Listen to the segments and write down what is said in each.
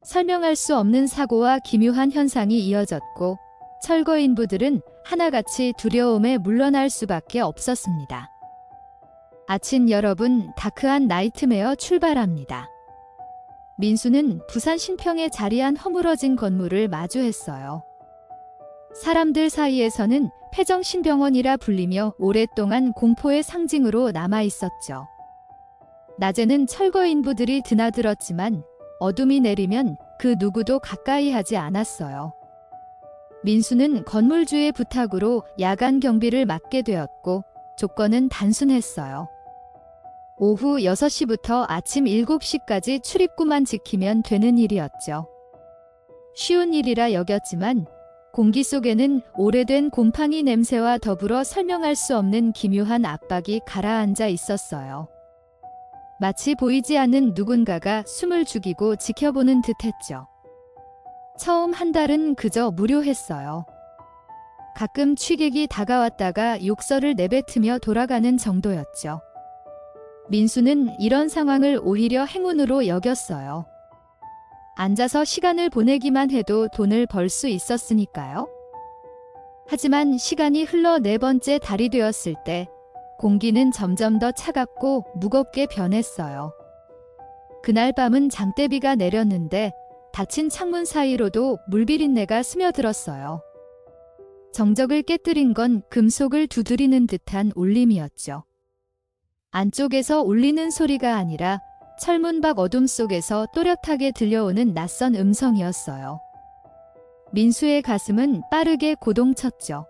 설명할 수 없는 사고와 기묘한 현상이 이어졌고 철거 인부들은 하나같이 두려움에 물러날 수밖에 없었습니다. 아침 여러분, 다크한 나이트메어 출발합니다. 민수는 부산 신평에 자리한 허물어진 건물을 마주했어요. 사람들 사이에서는 폐정신병원이라 불리며 오랫동안 공포의 상징으로 남아있었죠. 낮에는 철거 인부들이 드나들었지만 어둠이 내리면 그 누구도 가까이 하지 않았어요. 민수는 건물주의 부탁으로 야간 경비를 맡게 되었고 조건은 단순했어요. 오후 6시부터 아침 7시까지 출입구만 지키면 되는 일이었죠. 쉬운 일이라 여겼지만 공기 속에는 오래된 곰팡이 냄새와 더불어 설명할 수 없는 기묘한 압박이 가라앉아 있었어요. 마치 보이지 않는 누군가가 숨을 죽이고 지켜보는 듯했죠. 처음 한 달은 그저 무료했어요. 가끔 취객이 다가왔다가 욕설을 내뱉으며 돌아가는 정도였죠. 민수는 이런 상황을 오히려 행운으로 여겼어요. 앉아서 시간을 보내기만 해도 돈을 벌 수 있었으니까요. 하지만 시간이 흘러 4번째 달이 되었을 때 공기는 점점 더 차갑고 무겁게 변했어요. 그날 밤은 장대비가 내렸는데 닫힌 창문 사이로도 물비린내가 스며들었어요. 정적을 깨뜨린 건 금속을 두드리는 듯한 울림이었죠. 안쪽에서 울리는 소리가 아니라 철문 밖 어둠 속에서 또렷하게 들려오는 낯선 음성이었어요. 민수의 가슴은 빠르게 고동쳤죠.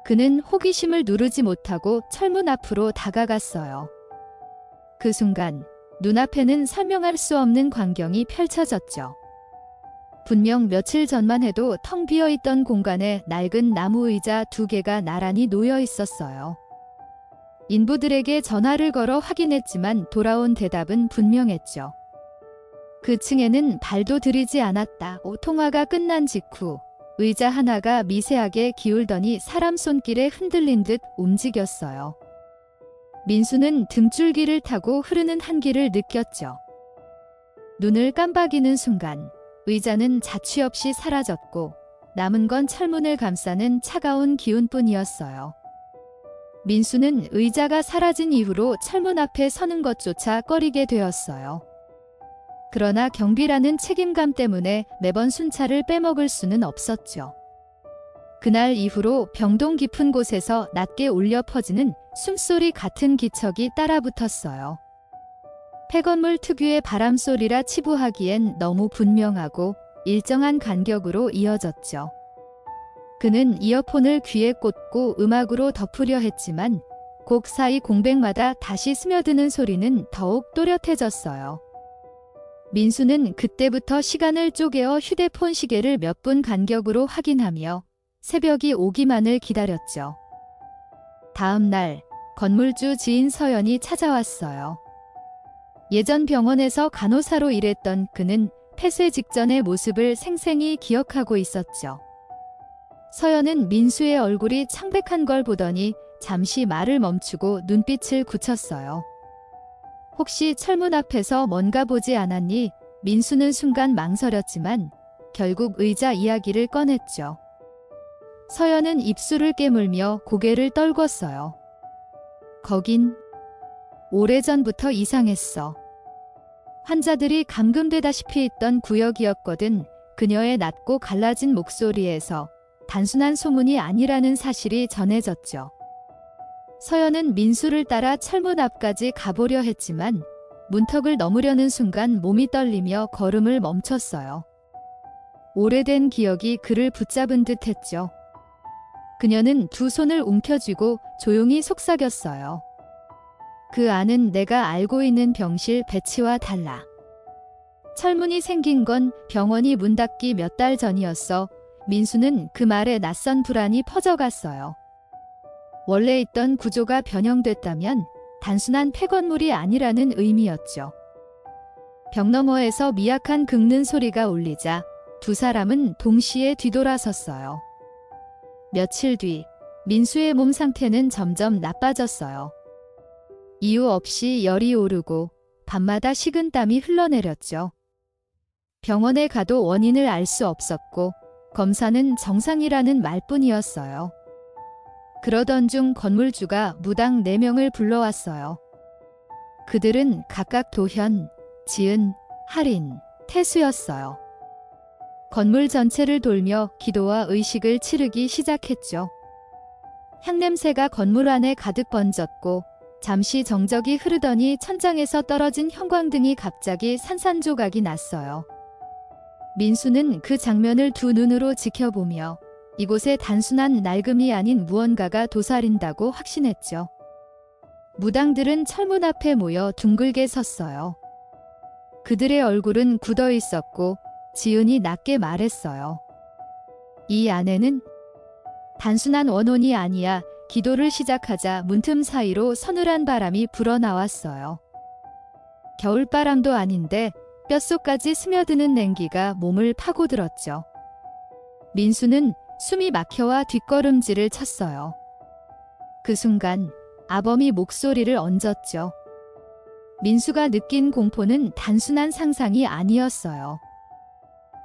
그는 호기심을 누르지 못하고 철문 앞으로 다가갔어요. 그 순간 눈앞에는 설명할 수 없는 광경이 펼쳐졌죠. 분명 며칠 전만 해도 텅 비어있던 공간에 낡은 나무 의자 2개가 나란히 놓여 있었어요. 인부들에게 전화를 걸어 확인했지만 돌아온 대답은 분명했죠. 그 층에는 발도 들이지 않았다. 통화가 끝난 직후 의자 하나가 미세하게 기울더니 사람 손길에 흔들린 듯 움직였어요. 민수는 등줄기를 타고 흐르는 한기를 느꼈죠. 눈을 깜박이는 순간 의자는 자취 없이 사라졌고 남은 건 철문을 감싸는 차가운 기운뿐이었어요. 민수는 의자가 사라진 이후로 철문 앞에 서는 것조차 꺼리게 되었어요. 그러나 경비라는 책임감 때문에 매번 순찰을 빼먹을 수는 없었죠. 그날 이후로 병동 깊은 곳에서 낮게 울려 퍼지는 숨소리 같은 기척이 따라붙었어요. 폐건물 특유의 바람소리라 치부하기엔 너무 분명하고 일정한 간격으로 이어졌죠. 그는 이어폰을 귀에 꽂고 음악으로 덮으려 했지만 곡 사이 공백마다 다시 스며드는 소리는 더욱 또렷해졌어요. 민수는 그때부터 시간을 쪼개어 휴대폰 시계를 몇 분 간격으로 확인하며 새벽이 오기만을 기다렸죠. 다음 날 건물주 지인 서연이 찾아왔어요. 예전 병원에서 간호사로 일했던 그는 폐쇄 직전의 모습을 생생히 기억하고 있었죠. 서연은 민수의 얼굴이 창백한 걸 보더니 잠시 말을 멈추고 눈빛을 굳혔어요. 혹시 철문 앞에서 뭔가 보지 않았니? 민수는 순간 망설였지만 결국 의자 이야기를 꺼냈죠. 서연은 입술을 깨물며 고개를 떨궜어요. 거긴 오래전부터 이상했어. 환자들이 감금되다시피 있던 구역이었거든. 그녀의 낮고 갈라진 목소리에서 단순한 소문이 아니라는 사실이 전해졌죠. 서연은 민수를 따라 철문 앞까지 가보려 했지만 문턱을 넘으려는 순간 몸이 떨리며 걸음을 멈췄어요. 오래된 기억이 그를 붙잡은 듯 했죠. 그녀는 두 손을 움켜쥐고 조용히 속삭였어요. 그 안은 내가 알고 있는 병실 배치와 달라. 철문이 생긴 건 병원이 문 닫기 몇 달 전이었어. 민수는 그 말에 낯선 불안이 퍼져갔어요. 원래 있던 구조가 변형됐다면 단순한 폐건물이 아니라는 의미였죠. 벽 너머에서 미약한 긁는 소리가 울리자 두 사람은 동시에 뒤돌아섰어요. 며칠 뒤 민수의 몸 상태는 점점 나빠졌어요. 이유 없이 열이 오르고 밤마다 식은땀이 흘러내렸죠. 병원에 가도 원인을 알 수 없었고 검사는 정상이라는 말뿐이었어요. 그러던 중 건물주가 무당 4명을 불러왔어요. 그들은 각각 도현, 지은, 할인, 태수였어요. 건물 전체를 돌며 기도와 의식을 치르기 시작했죠. 향냄새가 건물 안에 가득 번졌고 잠시 정적이 흐르더니 천장에서 떨어진 형광등이 갑자기 산산조각이 났어요. 민수는 그 장면을 두 눈으로 지켜보며 이곳에 단순한 낡음이 아닌 무언가가 도사린다고 확신했죠. 무당들은 철문 앞에 모여 둥글게 섰어요. 그들의 얼굴은 굳어 있었고 지은이 낮게 말했어요. 이 안에는 단순한 원혼이 아니야. 기도를 시작하자 문틈 사이로 서늘한 바람이 불어나왔어요. 겨울바람도 아닌데 뼛속까지 스며드는 냉기가 몸을 파고들었죠. 민수는 숨이 막혀와 뒷걸음질을 쳤어요. 그 순간 아범이 목소리를 얹었죠. 민수가 느낀 공포는 단순한 상상이 아니었어요.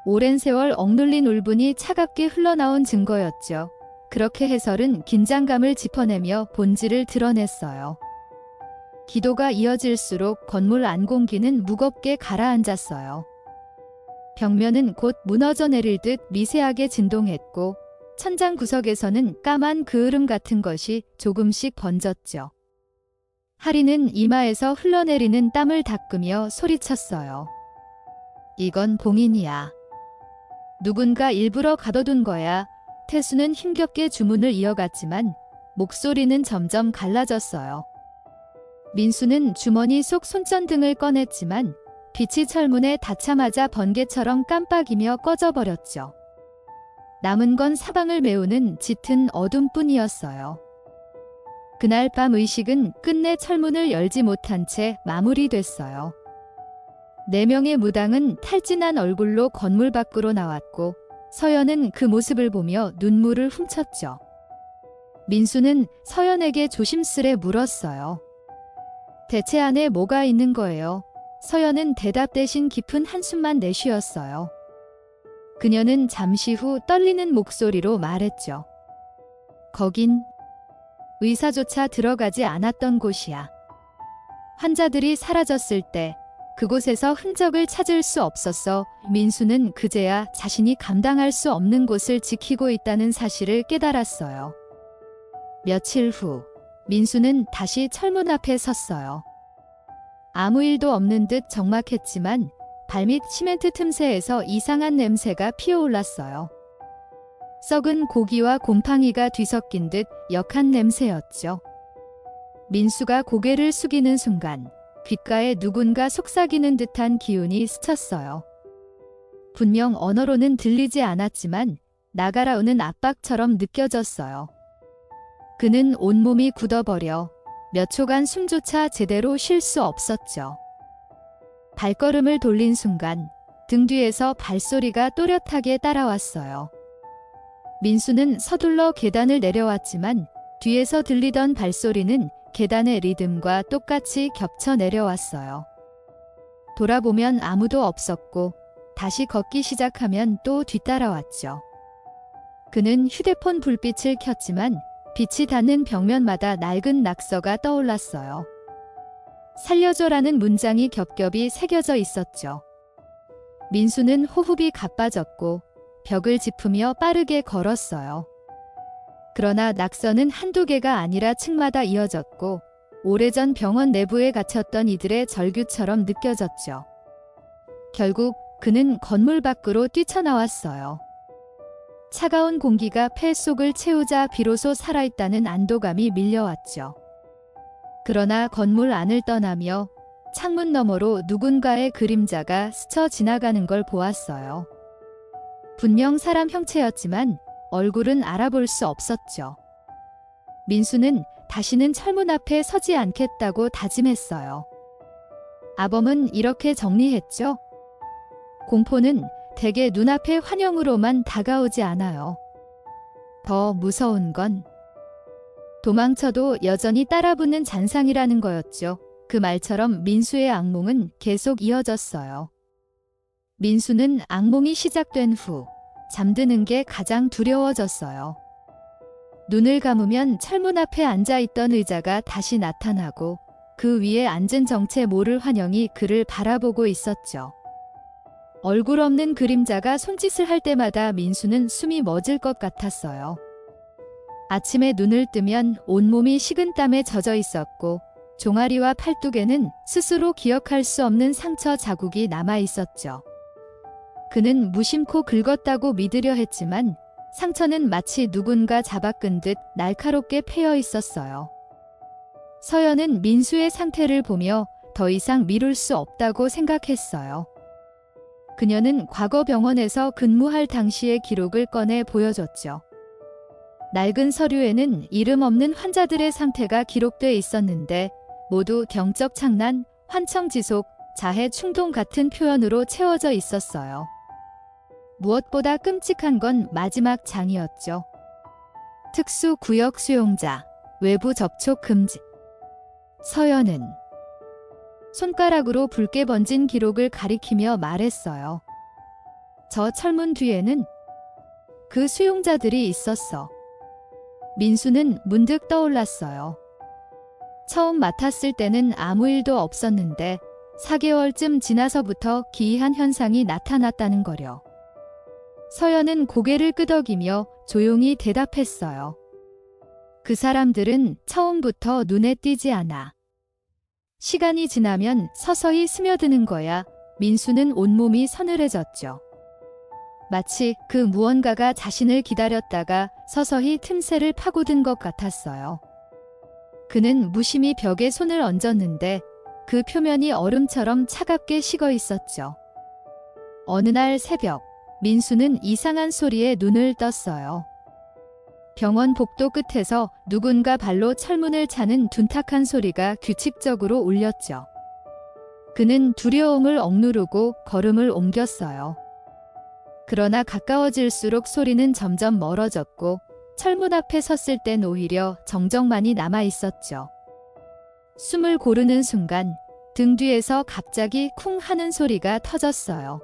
오랜 세월 억눌린 울분이 차갑게 흘러나온 증거였죠. 그렇게 해설은 긴장감을 짚어내며 본질을 드러냈어요. 기도가 이어질수록 건물 안 공기는 무겁게 가라앉았어요. 벽면은 곧 무너져 내릴 듯 미세하게 진동했고 천장 구석에서는 까만 그을음 같은 것이 조금씩 번졌죠. 하리는 이마에서 흘러내리는 땀을 닦으며 소리쳤어요. 이건 봉인이야. 누군가 일부러 가둬둔 거야. 태수는 힘겹게 주문을 이어갔지만 목소리는 점점 갈라졌어요. 민수는 주머니 속 손전등을 꺼냈지만 빛이 철문에 닿자마자 번개처럼 깜빡이며 꺼져버렸죠. 남은 건 사방을 메우는 짙은 어둠뿐이었어요. 그날 밤 의식은 끝내 철문을 열지 못한 채 마무리됐어요. 4명의 무당은 탈진한 얼굴로 건물 밖으로 나왔고 서연은 그 모습을 보며 눈물을 훔쳤죠. 민수는 서연에게 조심스레 물었어요. 대체 안에 뭐가 있는 거예요? 서연은 대답 대신 깊은 한숨만 내쉬었어요. 그녀는 잠시 후 떨리는 목소리로 말했죠. 거긴 의사조차 들어가지 않았던 곳이야. 환자들이 사라졌을 때 그곳에서 흔적을 찾을 수 없었어. 민수는 그제야 자신이 감당할 수 없는 곳을 지키고 있다는 사실을 깨달았어요. 며칠 후 민수는 다시 철문 앞에 섰어요. 아무 일도 없는 듯 적막했지만 발밑 시멘트 틈새에서 이상한 냄새가 피어올랐어요. 썩은 고기와 곰팡이가 뒤섞인 듯 역한 냄새였죠. 민수가 고개를 숙이는 순간 귓가에 누군가 속삭이는 듯한 기운이 스쳤어요. 분명 언어로는 들리지 않았지만 나가라오는 압박처럼 느껴졌어요. 그는 온몸이 굳어버려 몇 초간 숨조차 제대로 쉴 수 없었죠. 발걸음을 돌린 순간 등 뒤에서 발소리가 또렷하게 따라왔어요. 민수는 서둘러 계단을 내려왔지만 뒤에서 들리던 발소리는 계단의 리듬과 똑같이 겹쳐 내려왔어요. 돌아보면 아무도 없었고 다시 걷기 시작하면 또 뒤따라왔죠. 그는 휴대폰 불빛을 켰지만 빛이 닿는 벽면마다 낡은 낙서가 떠올랐어요. 살려줘라는 문장이 겹겹이 새겨져 있었죠. 민수는 호흡이 가빠졌고 벽을 짚으며 빠르게 걸었어요. 그러나 낙서는 한두 개가 아니라 층마다 이어졌고 오래전 병원 내부에 갇혔던 이들의 절규처럼 느껴졌죠. 결국 그는 건물 밖으로 뛰쳐나왔어요. 차가운 공기가 폐 속을 채우자 비로소 살아있다는 안도감이 밀려왔죠. 그러나 건물 안을 떠나며 창문 너머로 누군가의 그림자가 스쳐 지나가는 걸 보았어요. 분명 사람 형체였지만 얼굴은 알아볼 수 없었죠. 민수는 다시는 철문 앞에 서지 않겠다고 다짐했어요. 아범은 이렇게 정리했죠. 공포는 대개 눈앞의 환영으로만 다가오지 않아요. 더 무서운 건 도망쳐도 여전히 따라붙는 잔상이라는 거였죠. 그 말처럼 민수의 악몽은 계속 이어졌어요. 민수는 악몽이 시작된 후 잠드는 게 가장 두려워졌어요. 눈을 감으면 철문 앞에 앉아있던 의자가 다시 나타나고 그 위에 앉은 정체 모를 환영이 그를 바라보고 있었죠. 얼굴 없는 그림자가 손짓을 할 때마다 민수는 숨이 멎을 것 같았어요. 아침에 눈을 뜨면 온몸이 식은땀에 젖어 있었고 종아리와 팔뚝에는 스스로 기억할 수 없는 상처 자국이 남아 있었죠. 그는 무심코 긁었다고 믿으려 했지만 상처는 마치 누군가 잡아끈 듯 날카롭게 패여 있었어요. 서연은 민수의 상태를 보며 더 이상 미룰 수 없다고 생각했어요. 그녀는 과거 병원에서 근무할 당시의 기록을 꺼내 보여줬죠. 낡은 서류에는 이름 없는 환자들의 상태가 기록돼 있었는데 모두 경적 창난, 환청 지속, 자해 충동 같은 표현으로 채워져 있었어요. 무엇보다 끔찍한 건 마지막 장이었죠. 특수 구역 수용자, 외부 접촉 금지. 서연은 손가락으로 붉게 번진 기록을 가리키며 말했어요. 저 철문 뒤에는 그 수용자들이 있었어. 민수는 문득 떠올랐어요. 처음 맡았을 때는 아무 일도 없었는데 4개월쯤 지나서부터 기이한 현상이 나타났다는 거려. 서연은 고개를 끄덕이며 조용히 대답했어요. 그 사람들은 처음부터 눈에 띄지 않아. 시간이 지나면 서서히 스며드는 거야. 민수는 온몸이 서늘해졌죠. 마치 그 무언가가 자신을 기다렸다가 서서히 틈새를 파고든 것 같았어요. 그는 무심히 벽에 손을 얹었는데 그 표면이 얼음처럼 차갑게 식어 있었죠. 어느 날 새벽, 민수는 이상한 소리에 눈을 떴어요. 병원 복도 끝에서 누군가 발로 철문을 차는 둔탁한 소리가 규칙적으로 울렸죠. 그는 두려움을 억누르고 걸음을 옮겼어요. 그러나 가까워질수록 소리는 점점 멀어졌고 철문 앞에 섰을 땐 오히려 정적만이 남아 있었죠. 숨을 고르는 순간 등 뒤에서 갑자기 쿵 하는 소리가 터졌어요.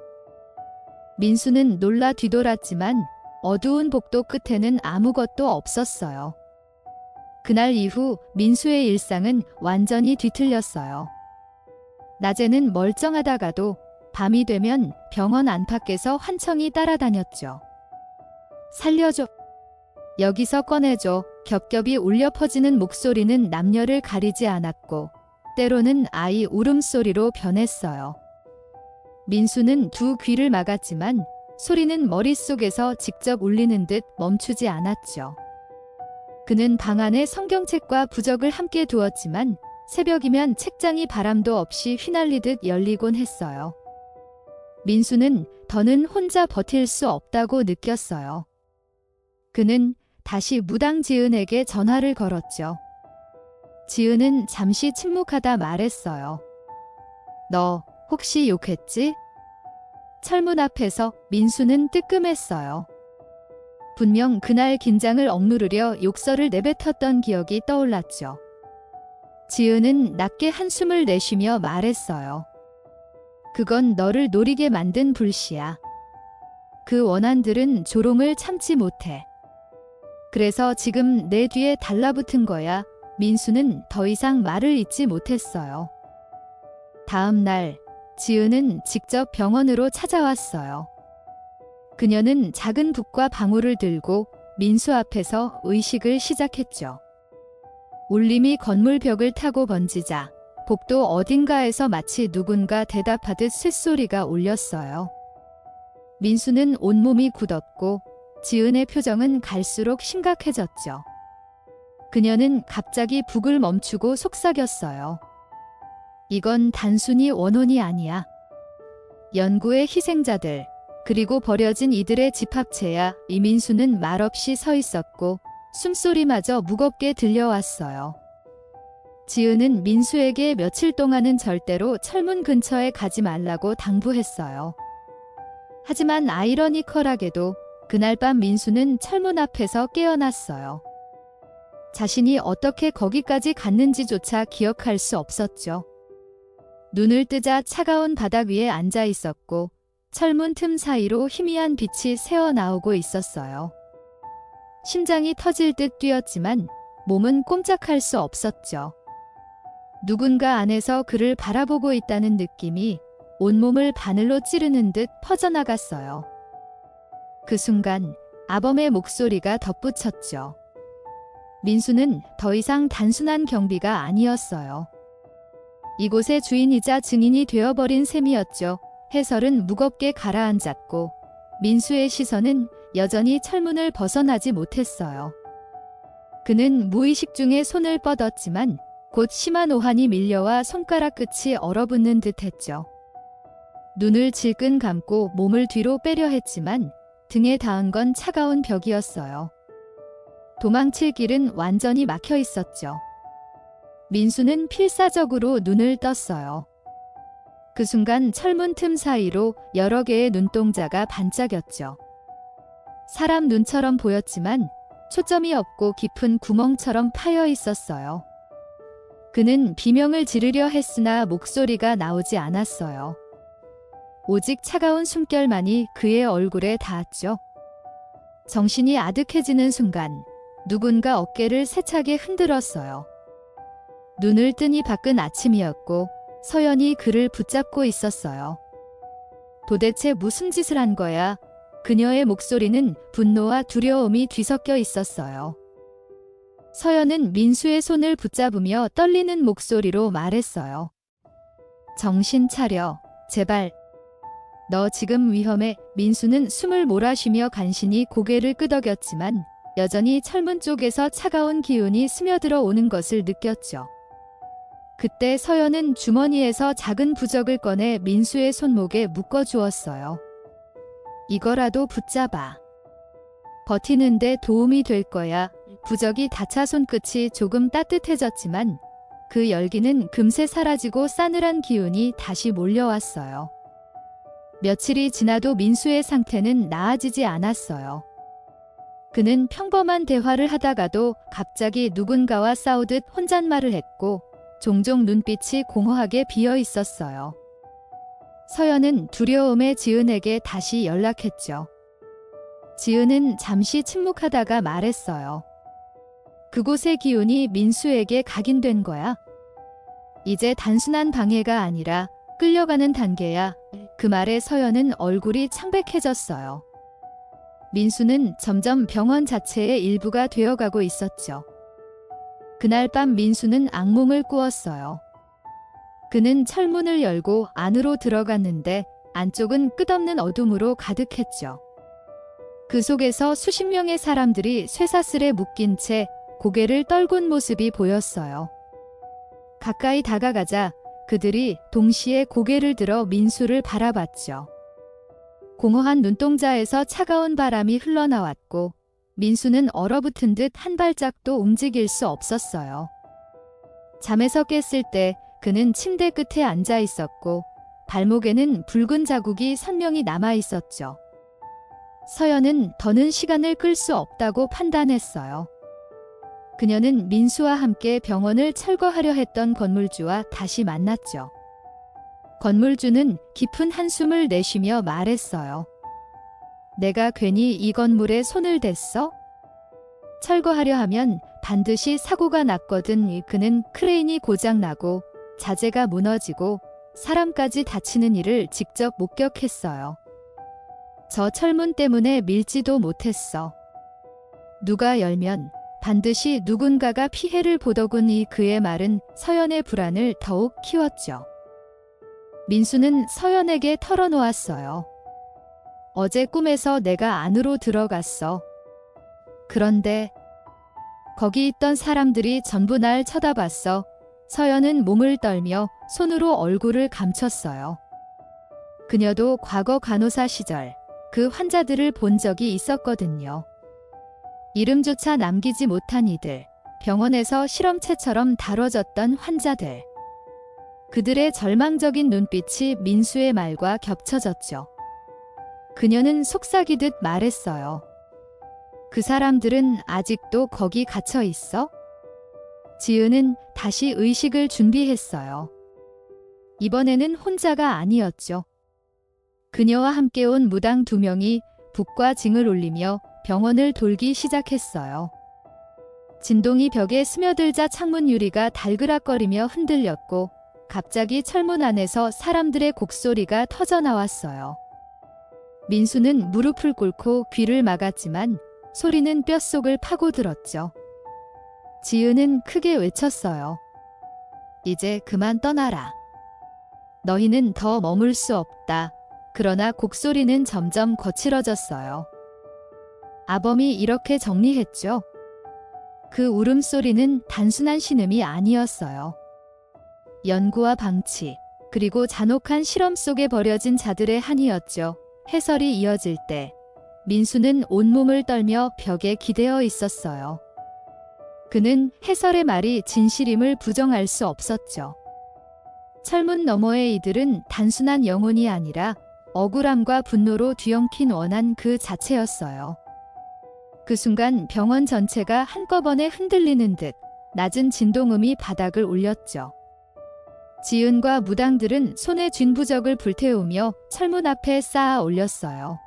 민수는 놀라 뒤돌았지만 어두운 복도 끝에는 아무것도 없었어요. 그날 이후 민수의 일상은 완전히 뒤틀렸어요. 낮에는 멀쩡하다가도 밤이 되면 병원 안팎에서 환청이 따라다녔죠. 살려줘. 여기서 꺼내줘. 겹겹이 울려 퍼지는 목소리는 남녀를 가리지 않았고 때로는 아이 울음소리로 변했어요. 민수는 두 귀를 막았지만 소리는 머릿속에서 직접 울리는 듯 멈추지 않았죠. 그는 방 안에 성경책과 부적을 함께 두었지만 새벽이면 책장이 바람도 없이 휘날리듯 열리곤 했어요. 민수는 더는 혼자 버틸 수 없다고 느꼈어요. 그는 다시 무당 지은에게 전화를 걸었죠. 지은은 잠시 침묵하다 말했어요. 너 혹시 욕했지? 철문 앞에서 민수는 뜨끔했어요. 분명 그날 긴장을 억누르려 욕설을 내뱉었던 기억이 떠올랐죠. 지은은 낮게 한숨을 내쉬며 말했어요. 그건 너를 노리게 만든 불씨야. 그 원한들은 조롱을 참지 못해. 그래서 지금 내 뒤에 달라붙은 거야. 민수는 더 이상 말을 잇지 못했어요. 다음 날 지은은 직접 병원으로 찾아왔어요. 그녀는 작은 북과 방울을 들고 민수 앞에서 의식을 시작했죠. 울림이 건물 벽을 타고 번지자 복도 어딘가에서 마치 누군가 대답하듯 쇳소리가 울렸어요. 민수는 온몸이 굳었고 지은의 표정은 갈수록 심각해졌죠. 그녀는 갑자기 북을 멈추고 속삭였어요. 이건 단순히 원혼이 아니야. 연구의 희생자들, 그리고 버려진 이들의 집합체야. 이민수는 말없이 서 있었고 숨소리마저 무겁게 들려왔어요. 지은은 민수에게 며칠 동안은 절대로 철문 근처에 가지 말라고 당부했어요. 하지만 아이러니컬하게도 그날 밤 민수는 철문 앞에서 깨어났어요. 자신이 어떻게 거기까지 갔는지조차 기억할 수 없었죠. 눈을 뜨자 차가운 바닥 위에 앉아 있었고 철문 틈 사이로 희미한 빛이 새어나오고 있었어요. 심장이 터질 듯 뛰었지만 몸은 꼼짝할 수 없었죠. 누군가 안에서 그를 바라보고 있다는 느낌이 온몸을 바늘로 찌르는 듯 퍼져나갔어요. 그 순간 아범의 목소리가 덧붙였죠. 민수는 더 이상 단순한 경비가 아니었어요. 이곳의 주인이자 증인이 되어버린 셈이었죠. 해설은 무겁게 가라앉았고 민수의 시선은 여전히 철문을 벗어나지 못했어요. 그는 무의식 중에 손을 뻗었지만 곧 심한 오한이 밀려와 손가락 끝이 얼어붙는 듯했죠. 눈을 질끈 감고 몸을 뒤로 빼려 했지만 등에 닿은 건 차가운 벽이었어요. 도망칠 길은 완전히 막혀 있었죠. 민수는 필사적으로 눈을 떴어요. 그 순간 철문 틈 사이로 여러 개의 눈동자가 반짝였죠. 사람 눈처럼 보였지만 초점이 없고 깊은 구멍처럼 파여 있었어요. 그는 비명을 지르려 했으나 목소리가 나오지 않았어요. 오직 차가운 숨결만이 그의 얼굴에 닿았죠. 정신이 아득해지는 순간 누군가 어깨를 세차게 흔들었어요. 눈을 뜨니 밖은 아침이었고 서연이 그를 붙잡고 있었어요. 도대체 무슨 짓을 한 거야? 그녀의 목소리는 분노와 두려움이 뒤섞여 있었어요. 서연은 민수의 손을 붙잡으며 떨리는 목소리로 말했어요. 정신 차려, 제발. 너 지금 위험해. 민수는 숨을 몰아쉬며 간신히 고개를 끄덕였지만 여전히 철문 쪽에서 차가운 기운이 스며들어 오는 것을 느꼈죠. 그때 서연은 주머니에서 작은 부적을 꺼내 민수의 손목에 묶어주었어요. 이거라도 붙잡아. 버티는데 도움이 될 거야. 부적이 닿자 손끝이 조금 따뜻해졌지만 그 열기는 금세 사라지고 싸늘한 기운이 다시 몰려왔어요. 며칠이 지나도 민수의 상태는 나아지지 않았어요. 그는 평범한 대화를 하다가도 갑자기 누군가와 싸우듯 혼잣말을 했고 종종 눈빛이 공허하게 비어 있었어요. 서연은 두려움에 지은에게 다시 연락했죠. 지은은 잠시 침묵하다가 말했어요. 그곳의 기운이 민수에게 각인된 거야. 이제 단순한 방해가 아니라 끌려가는 단계야. 그 말에 서연은 얼굴이 창백해졌어요. 민수는 점점 병원 자체의 일부가 되어가고 있었죠. 그날 밤 민수는 악몽을 꾸었어요. 그는 철문을 열고 안으로 들어갔는데 안쪽은 끝없는 어둠으로 가득했죠. 그 속에서 수십 명의 사람들이 쇠사슬에 묶인 채 고개를 떨군 모습이 보였어요. 가까이 다가가자 그들이 동시에 고개를 들어 민수를 바라봤죠. 공허한 눈동자에서 차가운 바람이 흘러나왔고 민수는 얼어붙은 듯 한 발짝도 움직일 수 없었어요. 잠에서 깼을 때 그는 침대 끝에 앉아 있었고 발목에는 붉은 자국이 선명히 남아 있었죠. 서연은 더는 시간을 끌 수 없다고 판단했어요. 그녀는 민수와 함께 병원을 철거하려 했던 건물주와 다시 만났죠. 건물주는 깊은 한숨을 내쉬며 말했어요. 내가 괜히 이 건물에 손을 댔어? 철거하려 하면 반드시 사고가 났거든. 그는 크레인이 고장나고 자재가 무너지고 사람까지 다치는 일을 직접 목격했어요. 저 철문 때문에 밀지도 못했어. 누가 열면 반드시 누군가가 피해를 보더군. 그의 말은 서연의 불안을 더욱 키웠죠. 민수는 서연에게 털어놓았어요. 어제 꿈에서 내가 안으로 들어갔어. 그런데 거기 있던 사람들이 전부 날 쳐다봤어. 서연은 몸을 떨며 손으로 얼굴을 감췄어요. 그녀도 과거 간호사 시절 그 환자들을 본 적이 있었거든요. 이름조차 남기지 못한 이들, 병원에서 실험체처럼 다뤄졌던 환자들. 그들의 절망적인 눈빛이 민수의 말과 겹쳐졌죠. 그녀는 속삭이듯 말했어요. 그 사람들은 아직도 거기 갇혀 있어? 지은은 다시 의식을 준비했어요. 이번에는 혼자가 아니었죠. 그녀와 함께 온 무당 2명이 북과 징을 울리며 병원을 돌기 시작했어요. 진동이 벽에 스며들자 창문 유리가 달그락거리며 흔들렸고 갑자기 철문 안에서 사람들의 곡소리가 터져나왔어요. 민수는 무릎을 꿇고 귀를 막았지만 소리는 뼛속을 파고들었죠. 지은은 크게 외쳤어요. 이제 그만 떠나라. 너희는 더 머물 수 없다. 그러나 곡소리는 점점 거칠어졌어요. 아범이 이렇게 정리했죠. 그 울음소리는 단순한 신음이 아니었어요. 연구와 방치, 그리고 잔혹한 실험 속에 버려진 자들의 한이었죠. 해설이 이어질 때 민수는 온몸을 떨며 벽에 기대어 있었어요. 그는 해설의 말이 진실임을 부정할 수 없었죠. 철문 너머의 이들은 단순한 영혼이 아니라 억울함과 분노로 뒤엉킨 원한 그 자체였어요. 그 순간 병원 전체가 한꺼번에 흔들리는 듯 낮은 진동음이 바닥을 울렸죠. 지은과 무당들은 손에 쥔 부적을 불태우며 철문 앞에 쌓아 올렸어요.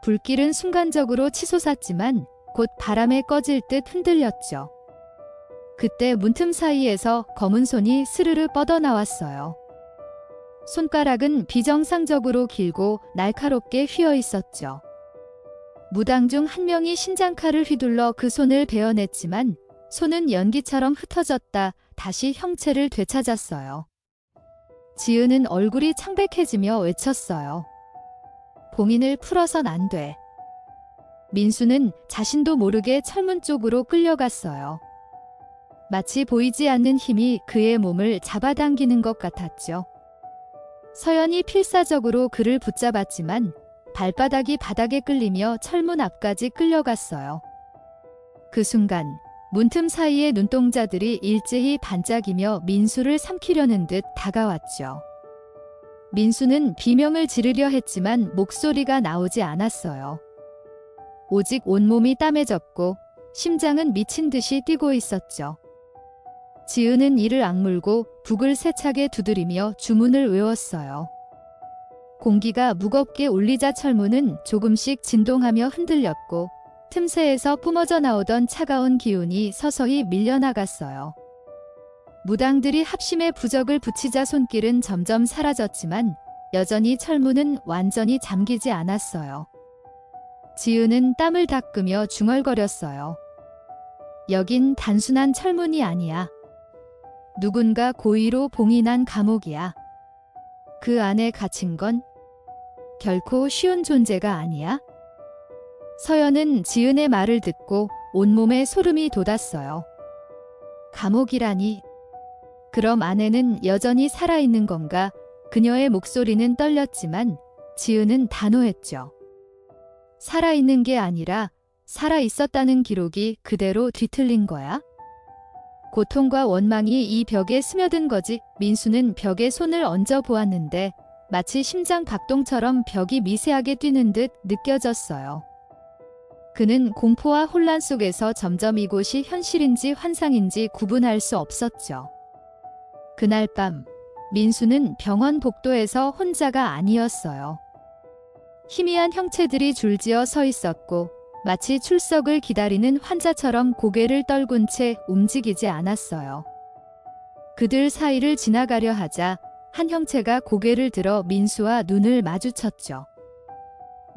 불길은 순간적으로 치솟았지만 곧 바람에 꺼질 듯 흔들렸죠. 그때 문틈 사이에서 검은 손이 스르르 뻗어나왔어요. 손가락은 비정상적으로 길고 날카롭게 휘어 있었죠. 무당 중 한 명이 신장칼을 휘둘러 그 손을 베어냈지만 손은 연기처럼 흩어졌다 다시 형체를 되찾았어요. 지은은 얼굴이 창백해지며 외쳤어요. 봉인을 풀어선 안 돼. 민수는 자신도 모르게 철문 쪽으로 끌려갔어요. 마치 보이지 않는 힘이 그의 몸을 잡아당기는 것 같았죠. 서연이 필사적으로 그를 붙잡았지만 발바닥이 바닥에 끌리며 철문 앞까지 끌려갔어요. 그 순간 문틈 사이의 눈동자들이 일제히 반짝이며 민수를 삼키려는 듯 다가왔죠. 민수는 비명을 지르려 했지만 목소리가 나오지 않았어요. 오직 온몸이 땀에 젖고 심장은 미친 듯이 뛰고 있었죠. 지은은 이를 악물고 북을 세차게 두드리며 주문을 외웠어요. 공기가 무겁게 울리자 철문은 조금씩 진동하며 흔들렸고 틈새에서 뿜어져 나오던 차가운 기운이 서서히 밀려나갔어요. 무당들이 합심해 부적을 붙이자 손길은 점점 사라졌지만 여전히 철문은 완전히 잠기지 않았어요. 지은은 땀을 닦으며 중얼거렸어요. 여긴 단순한 철문이 아니야. 누군가 고의로 봉인한 감옥이야. 그 안에 갇힌 건 결코 쉬운 존재가 아니야. 서연은 지은의 말을 듣고 온몸에 소름이 돋았어요. 감옥이라니. 그럼 안에는 여전히 살아있는 건가? 그녀의 목소리는 떨렸지만 지은은 단호했죠. 살아있는 게 아니라 살아있었다는 기록이 그대로 뒤틀린 거야? 고통과 원망이 이 벽에 스며든 거지. 민수는 벽에 손을 얹어 보았는데 마치 심장 박동처럼 벽이 미세하게 뛰는 듯 느껴졌어요. 그는 공포와 혼란 속에서 점점 이곳이 현실인지 환상인지 구분할 수 없었죠. 그날 밤 민수는 병원 복도에서 혼자가 아니었어요. 희미한 형체들이 줄지어 서 있었고 마치 출석을 기다리는 환자처럼 고개를 떨군 채 움직이지 않았어요. 그들 사이를 지나가려 하자 한 형체가 고개를 들어 민수와 눈을 마주쳤죠.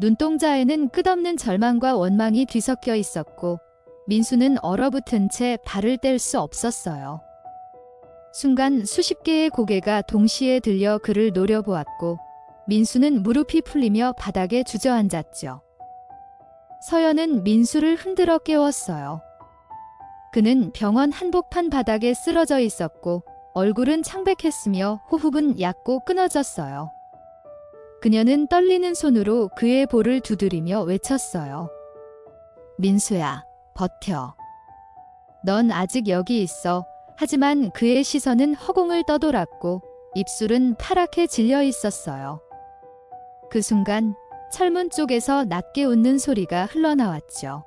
눈동자에는 끝없는 절망과 원망이 뒤섞여 있었고 민수는 얼어붙은 채 발을 뗄 수 없었어요. 순간 수십 개의 고개가 동시에 들려 그를 노려보았고 민수는 무릎이 풀리며 바닥에 주저앉았죠. 서연은 민수를 흔들어 깨웠어요. 그는 병원 한복판 바닥에 쓰러져 있었고 얼굴은 창백했으며 호흡은 얕고 끊어졌어요. 그녀는 떨리는 손으로 그의 볼을 두드리며 외쳤어요. 민수야, 버텨. 넌 아직 여기 있어. 하지만 그의 시선은 허공을 떠돌았고 입술은 파랗게 질려 있었어요. 그 순간 철문 쪽에서 낮게 웃는 소리가 흘러나왔죠.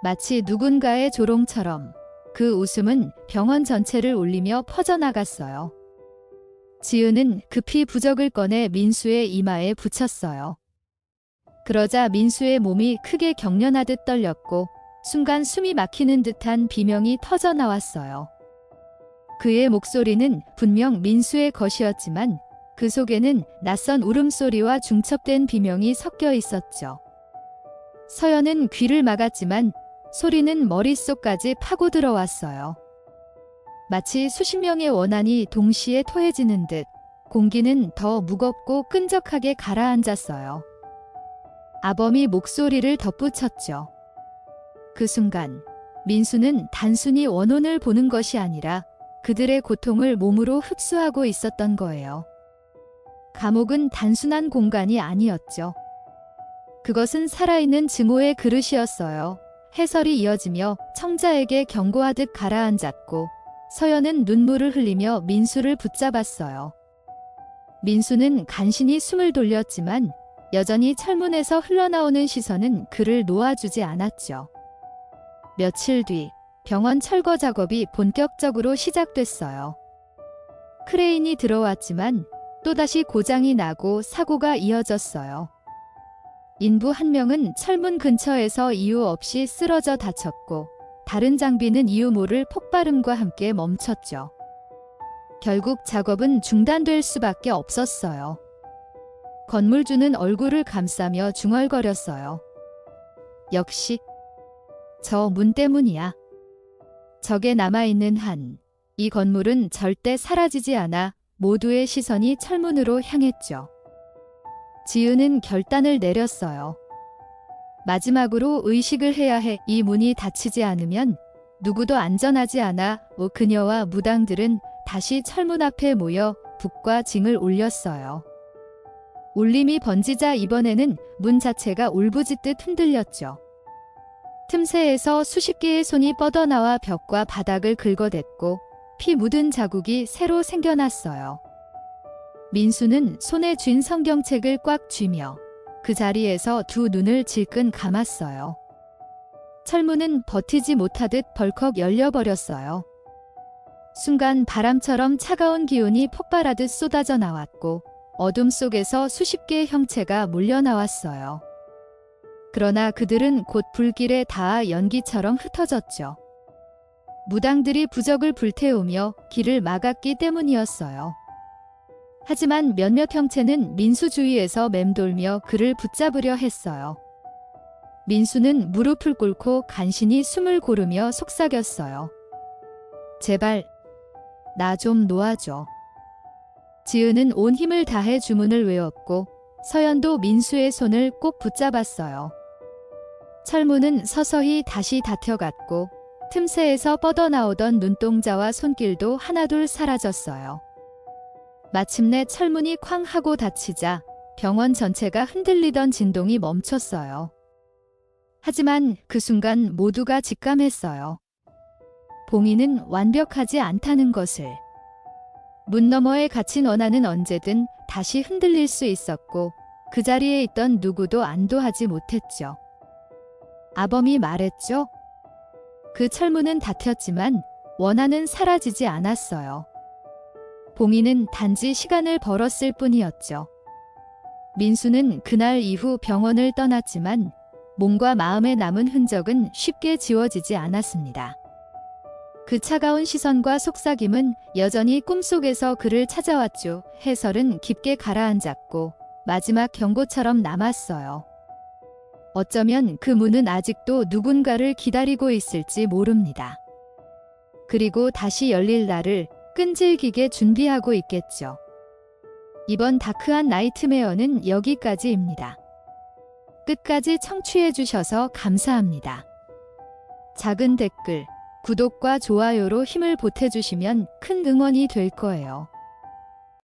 마치 누군가의 조롱처럼 그 웃음은 병원 전체를 울리며 퍼져나갔어요. 지은은 급히 부적을 꺼내 민수의 이마에 붙였어요. 그러자 민수의 몸이 크게 경련하듯 떨렸고 순간 숨이 막히는 듯한 비명이 터져 나왔어요. 그의 목소리는 분명 민수의 것이었지만 그 속에는 낯선 울음소리와 중첩된 비명이 섞여 있었죠. 서연은 귀를 막았지만 소리는 머릿속까지 파고 들어왔어요. 마치 수십 명의 원한이 동시에 토해지는 듯 공기는 더 무겁고 끈적하게 가라앉았어요. 아범이 목소리를 덧붙였죠. 그 순간 민수는 단순히 원혼을 보는 것이 아니라 그들의 고통을 몸으로 흡수하고 있었던 거예요. 감옥은 단순한 공간이 아니었죠. 그것은 살아있는 증오의 그릇이었어요. 해설이 이어지며 청자에게 경고하듯 가라앉았고 서연은 눈물을 흘리며 민수를 붙잡았어요. 민수는 간신히 숨을 돌렸지만 여전히 철문에서 흘러나오는 시선은 그를 놓아주지 않았죠. 며칠 뒤 병원 철거 작업이 본격적으로 시작됐어요. 크레인이 들어왔지만 또다시 고장이 나고 사고가 이어졌어요. 인부 한 명은 철문 근처에서 이유 없이 쓰러져 다쳤고 다른 장비는 이유 모를 폭발음과 함께 멈췄죠. 결국 작업은 중단될 수밖에 없었어요. 건물주는 얼굴을 감싸며 중얼거렸어요. 역시 저 문 때문이야. 적에 남아있는 한 이 건물은 절대 사라지지 않아 모두의 시선이 철문으로 향했죠. 지은은 결단을 내렸어요. 마지막으로 의식을 해야 해. 이 문이 닫히지 않으면 누구도 안전하지 않아. 그녀와 무당들은 다시 철문 앞에 모여 북과 징을 올렸어요. 울림이 번지자 이번에는 문 자체가 울부짖듯 흔들렸죠. 틈새에서 수십 개의 손이 뻗어나와 벽과 바닥을 긁어댔고 피 묻은 자국이 새로 생겨났어요. 민수는 손에 쥔 성경책을 꽉 쥐며 그 자리에서 두 눈을 질끈 감았어요. 철문은 버티지 못하듯 벌컥 열려버렸어요. 순간 바람처럼 차가운 기운이 폭발하듯 쏟아져 나왔고 어둠 속에서 수십 개의 형체가 몰려나왔어요. 그러나 그들은 곧 불길에 닿아 연기처럼 흩어졌죠. 무당들이 부적을 불태우며 길을 막았기 때문이었어요. 하지만 몇몇 형체는 민수 주위에서 맴돌며 그를 붙잡으려 했어요. 민수는 무릎을 꿇고 간신히 숨을 고르며 속삭였어요. 제발 나 좀 놓아줘. 지은은 온 힘을 다해 주문을 외웠고 서연도 민수의 손을 꼭 붙잡았어요. 철문은 서서히 다시 닫혀갔고 틈새에서 뻗어나오던 눈동자와 손길도 하나둘 사라졌어요. 마침내 철문이 쾅 하고 닫히자 병원 전체가 흔들리던 진동이 멈췄어요. 하지만 그 순간 모두가 직감했어요. 봉인은 완벽하지 않다는 것을. 문 너머에 갇힌 원한은 언제든 다시 흔들릴 수 있었고 그 자리에 있던 누구도 안도하지 못했죠. 아범이 말했죠. 그 철문은 닫혔지만 원한은 사라지지 않았어요. 봉인은 단지 시간을 벌었을 뿐이었죠. 민수는 그날 이후 병원을 떠났지만 몸과 마음에 남은 흔적은 쉽게 지워지지 않았습니다. 그 차가운 시선과 속삭임은 여전히 꿈속에서 그를 찾아왔죠. 해설은 깊게 가라앉았고 마지막 경고처럼 남았어요. 어쩌면 그 문은 아직도 누군가를 기다리고 있을지 모릅니다. 그리고 다시 열릴 날을 끈질기게 준비하고 있겠죠. 이번 다크한 나이트메어는 여기까지입니다. 끝까지 청취해주셔서 감사합니다. 작은 댓글, 구독과 좋아요로 힘을 보태주시면 큰 응원이 될 거예요.